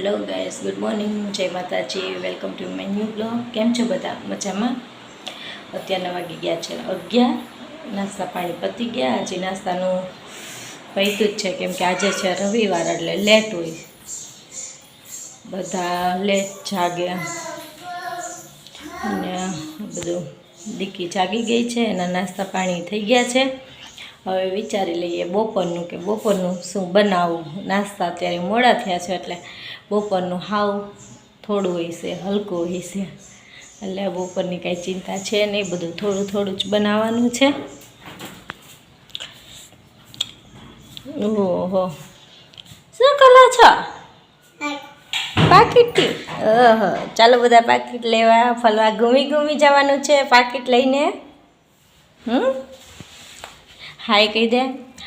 Hello guys, good morning, જય માતાજી, welcome to my new blog. કેમ છો બધા? મજામાં? અત્યારના વાગી ગયા છે 11. નાસ્તા પાણી પતી ગયા. આજે નાસ્તાનું પૈતું જ છે કેમ કે આજે છે રવિવાર એટલે લેટ હોય, બધા લેટ જાગે અને બધું દીકી જાગી ગઈ છે, એના નાસ્તા પાણી થઈ ગયા છે. હવે વિચારી લઈએ બપોરનું કે બપોરનું શું બનાવું. નાસ્તા અત્યારે મોડા થયા છે એટલે બપોરનું હાવ થોડું હોય છે, હલકું હોય છે, એટલે બપોરની કાંઈ ચિંતા છે નહીં, બધું થોડું થોડું જ બનાવવાનું છે. ઓહો, શું કરો છો? પાકીટ. ઓહો, ચાલો બધા પાકીટ લેવા, ફરવા ઘૂમી ઘૂમી જવાનું છે પાકીટ લઈને. હાય કહી દે,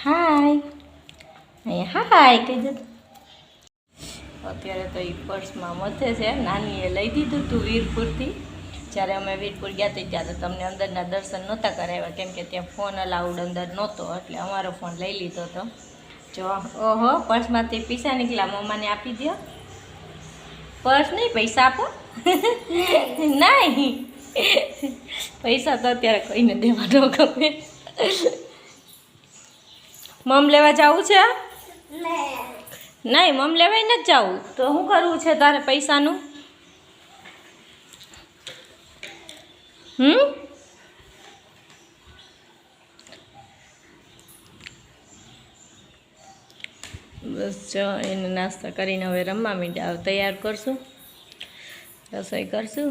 હાય, અહીંયા હાય કહી દે. અત્યારે તો એ પર્સમાં મથે છે, નાનીએ લઈ દીધું હતું વીરપુરથી. જ્યારે અમે વીરપુર ગયા હતી ત્યારે તમને અંદરના દર્શન નહોતા કરાવ્યા કેમ કે ત્યાં ફોન અલાઉડ અંદર નહોતો, એટલે અમારો ફોન લઈ લીધો હતો. જો ઓહો, પર્સમાંથી પૈસા નીકળ્યા, મમ્માને આપી દો. પર્સ નહીં, પૈસા આપો. નહીં, પૈસા તો અત્યારે કોઈને દેવા ન ગમે. મમ લેવા જવું છે? નહીં, મમ લેવાય નથી જવું. તો શું કરવું છે તારે પૈસાનું? બસ જો એને નાસ્તા કરીને હવે રમવા માંડ્યા. હવે તૈયાર કરશું, રસોઈ કરશું.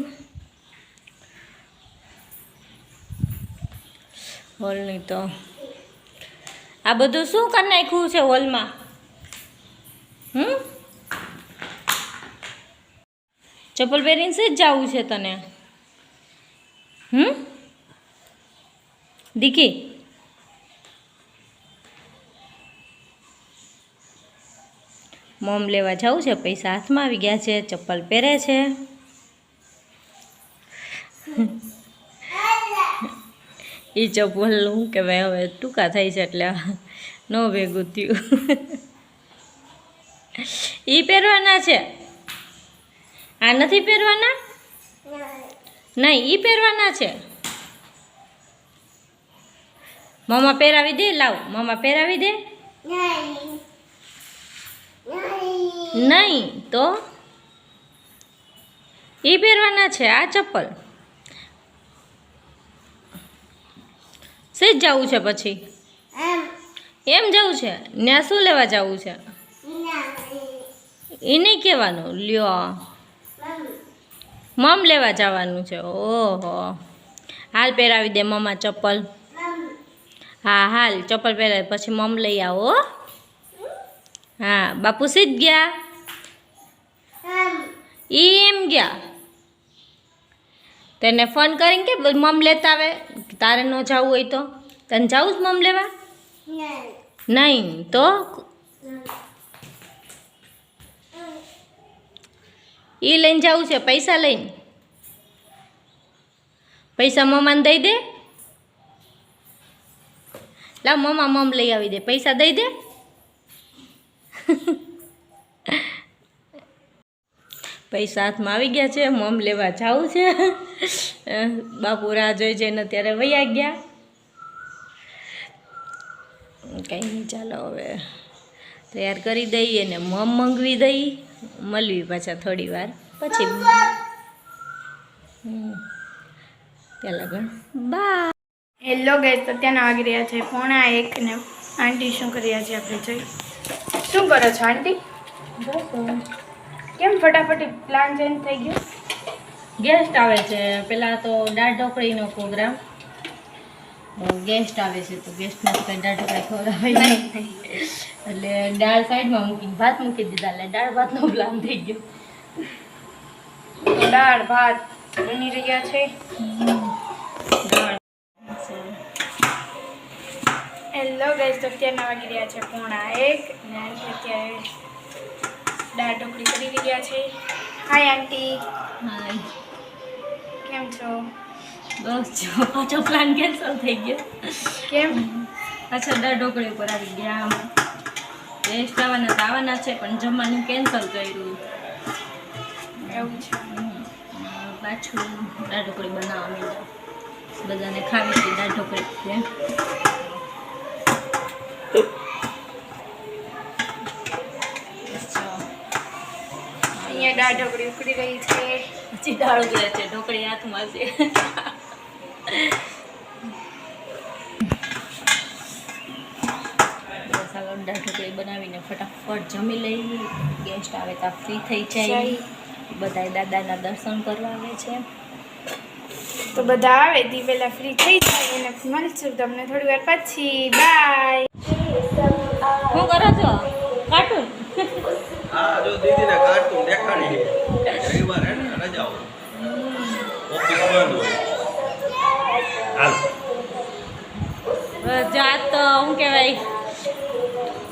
હોલની તો આ બધું શું કરી નાખ્યું છે હોલમાં? ચપ્પલ પહેરીને જ જવું છે તને? દીકી, મોમ લેવા જવું છે, પૈસા હાથમાં આવી ગયા છે, ચપ્પલ પહેરે છે. એ ચપ્પલ શું કહેવાય, હવે ટૂંકા થાય છે એટલે ન ભેગું થયું. એ પહેરવાના છે? આ નથી પહેરવાના? નહીં, એ પહેરવાના છે. મમ્મા પહેરાવી દે, લાવ મમ્મા પહેરાવી દે. નહીં તો એ પહેરવાના છે આ ચપ્પલ. સીધ જવું છે પછી? એમ જવું છે? ત્યાં શું લેવા જવું છે? એ નહીં કહેવાનું. લ્યો, મમ લેવા જવાનું છે. ઓહો, હાલ પહેરાવી દે મમ્મા ચપ્પલ. હા હાલ, ચપ્પલ પહેરાવી પછી મમ લઈ આવો. હા, બાપુ સીધ ગયા? એમ ગયા? તેને ફોન કરીને કે મમ લેતા આવે. તારે ન જવું હોય તો? તને જવું જ મમ લેવા? નહીં તો એ લઈને જવું છે, પૈસા લઈને. પૈસા મમ્માને દઈ દે. લાવ મમ્મા મમ લઈ આવી દે, પૈસા દઈ દે. પૈસા હાથમાં આવી ગયા છે, મમ લેવા જવું છે. બાપુ રાહ જોઈ જઈને અત્યારે વૈયા ગયા. કંઈ નહીં, ચાલો હવે તૈયાર કરી દઈએ ને મમ મંગવી દઈ. મળવી પાછા થોડી વાર પછી. પેલા ગણ બા. હેલો ગાઈસ, તો અત્યારના વાગી રહ્યા છે 1:45 ને આંટી શું કરી રહ્યા છે આપણે જોઈ. શું કરો છો આંટી? કેમ ફટાફટ પ્લાન ચેન્જ થઈ ગયો? ગેસ્ટ આવે છે. પેલા તો દાળ ઢોકળીનો પ્રોગ્રામ, ગેસ્ટ આવે છે તો ગેસ્ટને તો કંઈ દાળ ઢોકળી ખવડાવાય નહીં, એટલે દાળ સાઈડમાં મૂકીને ભાત મૂકી દીધા, એટલે દાળ ભાતનો પ્લાન થઈ ગયો. તો દાળ ભાત બની રહ્યા છે. હેલો ગાઈસ, તો અત્યારના વાગી રહ્યા છે 1:45 ને આંટી અત્યારે દાળ ઢોકળી કરી રહ્યા છે. હાય આંટી. હાય, કેમ છો? બસ જો પાછો પ્લાન કેન્સલ થઈ ગયો. કેમ? પાછા દાળ ઢોકળી ઉપર આવી ગયા. ગેસ્ટ આવવાના છે પણ જમવાનું કેન્સલ કર્યું. એવું છે. પાછું દાળ ઢોકળી બનાવવા માંડ્યા બધાને ખાવી હતી દાળ ઢોકળી છે. અહીંયા દાળ ઢોકળી ઉકળી રહી છે. હજી દાળ ઉકળે છે, ઢોકળી હાથમાં છે. દાળ ઢોકળી બનાવીને ફટાફટ જમી લઈ. ગેસ્ટ આવે તો ફ્રી થઈ જાય. બધા દાદાના દર્શન કરવા આવે છે. તો બધા આવે તે પહેલા ફ્રી થઈ જાય અને મળશું તમને થોડી વાર પછી. બાય. શું કરો છો? કાર્ટૂન? હા, જો દીદીને કાર્ટૂન દેખાડી છે. રવિવાર હે ને રજાઓ. ઓફિસ બંધ હોય. હાલ. જાત તો શું કહેવાય,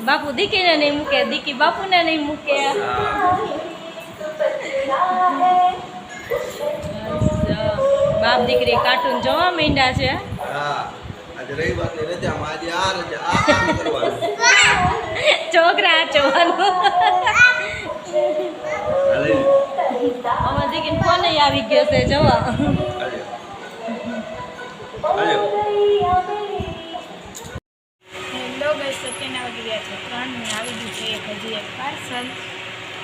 બાપુ દીકીને નહીં મૂકે, દીકી બાપુને નહીં મૂકે. બાપ દીકરી કાર્ટૂન જોવા માંડ્યા છે. હા, આજે રવિવારની રજામાં આજે આ રજા આ કામ કરવાનું. છોકરા જોવાનું. હાલે. અમાર દીકરીને ફોન આવી ગયો છે જોવા. હાલે. હાલે. હેલો ગાઈસ, અત્યારના વાગી રહ્યા છે 3 ને આવી ગયું છે હજી એક પાર્સલ.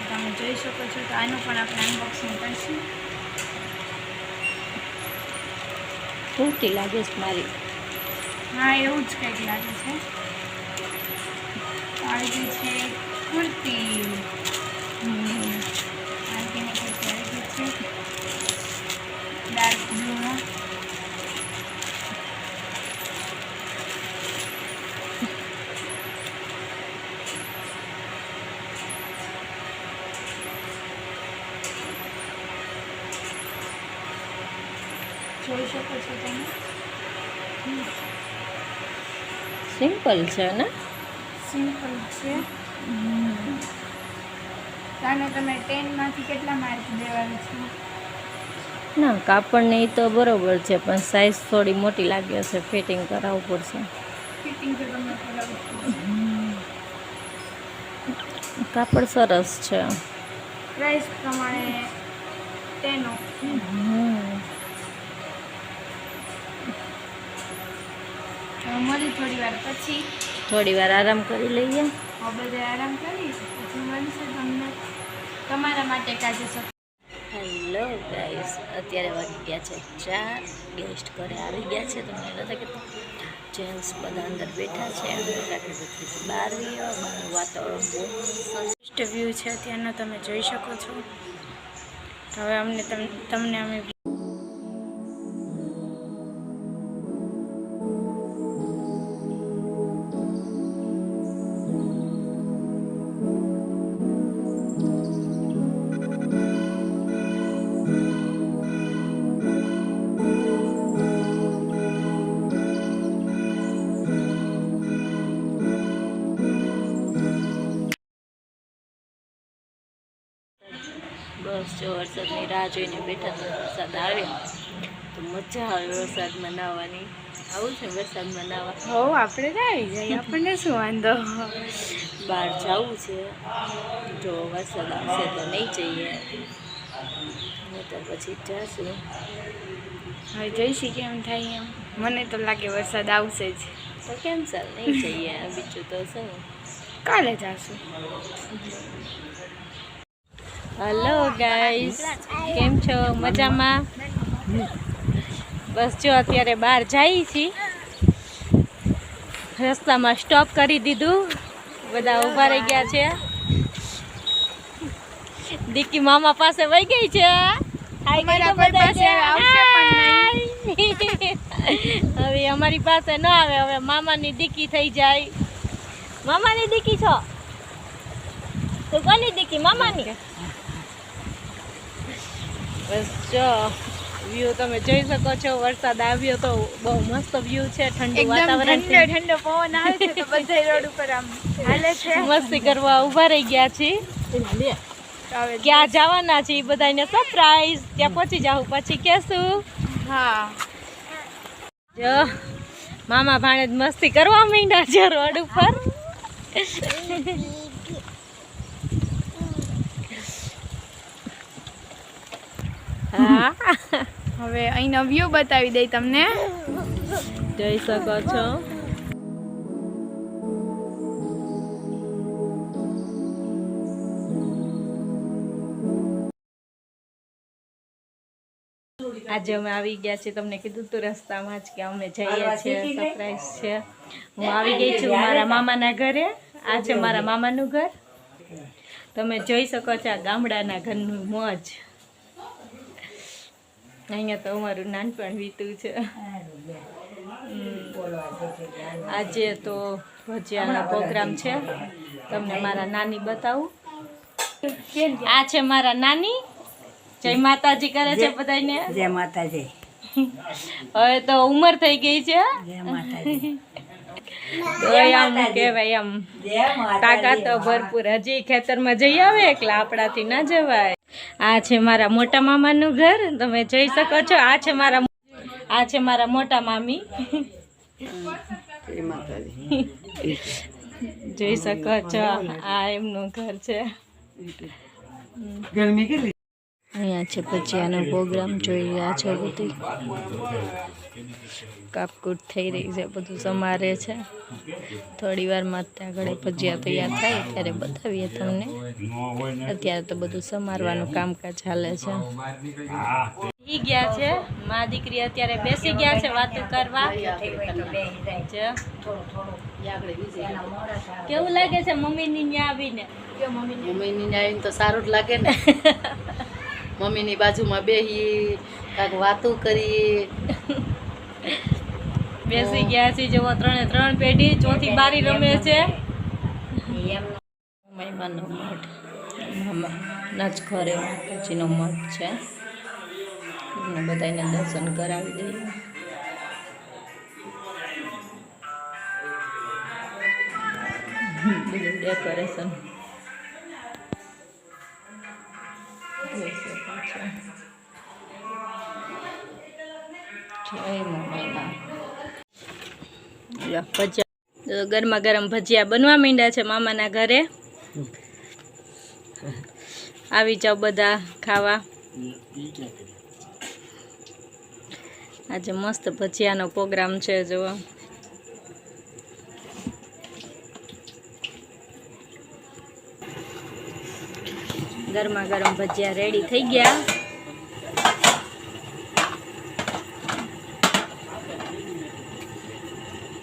તમે જોઈ શકો છો. તો આનું પણ આપણે અનબોક્સિંગ કરીશું. પૂરતી લાગે છે મારી. હા, એવું જ કંઈક લાગે છે. આવી ગઈ છે કુર્તી. આંટીની કુર્તી આવી ગઈ છે ડાર્ક બ્લુમાં. જોઈ શકો છો તમે. સિમ્પલ છે ને? સિમ્પલ છે. તાને તમે 10 માંથી કેટલા માર્ક દેવાના છો? ના, કાપડ ને તો બરોબર છે, પણ સાઈઝ થોડી મોટી લાગે છે. ફિટિંગ કરાવવું પડશે. ફિટિંગ તો તમે કરાવો છો. કાપડ સરસ છે. પ્રાઇસ પ્રમાણે 10 ઓફ છે. મળી થોડી વાર પછી. થોડી વાર આરામ કરી લઈએ. બધા આરામ કરી પછી મળશે તમને તમારા માટે કાજે. હેલો ગાઈસ, અત્યારે વાગી ગયા છે 4. ગેસ્ટ ઘરે આવી ગયા છે. તમને નથી કે જેન્ટ્સ બધા અંદર બેઠા છે. બહાર વાતાવરણ બહુ બેસ્ટ વ્યૂ છે અત્યારનો, તમે જોઈ શકો છો. હવે અમને તમને અમે બસ જો વરસાદની રાહ જોઈને બેઠા. તો વરસાદ આવે તો મજા આવે વરસાદમાં નાહવાની. આવું છે વરસાદમાં નાહવા. હો આપણે જ આવી જાય, આપણને શું વાંધો. બહાર જવું છે. જો વરસાદ આવશે તો નહીં જઈએ, નહીં તો પછી જઈશું. હવે જોઈશી કેમ થાય એમ. મને તો લાગે વરસાદ આવશે જ. તો કેન્સલ, નહીં જઈએ. બીજું તો શું, કાલે જશું. હલો ગાઈસ, કેમ છો? મજામાં? બસ જો અત્યારે બહાર જઈએ છીએ. રસ્તામાં સ્ટોપ કરી દીધું. બધા ઊભા રહી ગયા છે. દીકી મામા પાસે વહી ગઈ છે. હવે અમારી પાસે ન આવે. હવે મામાની દીકી થઈ જાય. મામાની દીકી છો તો કોની દીકી? મામાની. બસ જો વ્યૂ તમે જોઈ શકો છો. વરસાદ આવ્યો તો બહુ મસ્ત વ્યૂ છે. ઠંડુ વાતાવરણ છે. ઠંડો પવન આવે છે તો બધા રોડ ઉપર આમ હાલે છે. મસ્તી કરવા ઊભા રહી ગયા છીએ. ક્યાં જવાના છે એ બધાને સરપ્રાઈઝ. ત્યાં પહોંચી જાવ પછી કહેશું. હા, જો મામા ભાણેજ મસ્તી કરવા માંડ્યા છે રોડ ઉપર. હા હવે અહીંનો વ્યૂ બતાવી દઈ તમને. જોઈ શકો છો. આજે અમે આવી ગયા છીએ, તમને કીધું તું રસ્તામાં જ કે અમે જઈએ છીએ, સરપ્રાઈઝ છે. હું આવી ગઈ છું મારા મામાના ઘરે. આ છે મારા મામાનું ઘર. તમે જોઈ શકો છો આ ગામડાના ઘરનું મોજ. અહીંયા તો અમારું નાનપણ વીતું છે. આજે તો ભજીયાનો પ્રોગ્રામ છે. તમને મારા નાની બતાવું. આ છે મારા નાની. જય માતાજી કરે છે બધાને. જય માતાજી. હવે તો ઉંમર થઈ ગઈ છે. જય માતાજી. તો આમ કહેવાય આમ તાકાત તો ભરપૂર. હજી ખેતરમાં જઈ આવે એટલે આપણાથી ના જવાય. આ છે મારા મોટા મામાનું ઘર. તમે જોઈ શકો છો. આ છે મારા મોટા મામી. જય માતાજી. જોઈ શકો છો. આ એમનું ઘર છે. ગરમી કેટલી. અહીંયા છે ભજીયાનો પ્રોગ્રામ જોઈ રહ્યા છો. બધી કાપકૂટ થઈ રહી છે, બધું સમારે છે. થોડી વારમાં ત્યાં આગળ ભજીયા તૈયાર થાય ત્યારે બતાવીએ તમને. અત્યારે તો બધું સમારવાનું કામકાજ ચાલે છે. બેસી ગયા છે મા દીકરી, અત્યારે બેસી ગયા છે વાતો કરવા. કેવું લાગે છે મમ્મીની ન્યા આવીને? મમ્મીની આવીને તો સારું જ લાગે ને. મમ્મીની બાજુમાં બેહી કાંઈક વાતો કરી. બેસી ગયા છે. જેવો 3 પેઢી, ચોથી બારી રમે છે. મહેમાનનો મઠ, મામાના જ ઘરે માતાજીનો મઠ છે. એમને બધાને દર્શન કરાવી દઈએ. બધું ડેકોરેશન જોઈ શકો છો. જય મમ્મીના. ભજીયા ગરમા ગરમ ભજીયા બનવા માંડ્યા છે મામાના ઘરે. આવી જાઓ બધા ખાવા. આજે મસ્ત ભજીયાનો પ્રોગ્રામ છે. જુઓ ગરમા ગરમ ભજીયા રેડી થઈ ગયા.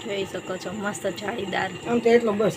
જોઈ શકો છો મસ્ત જાળીદાર. આમ તો એટલો બસ.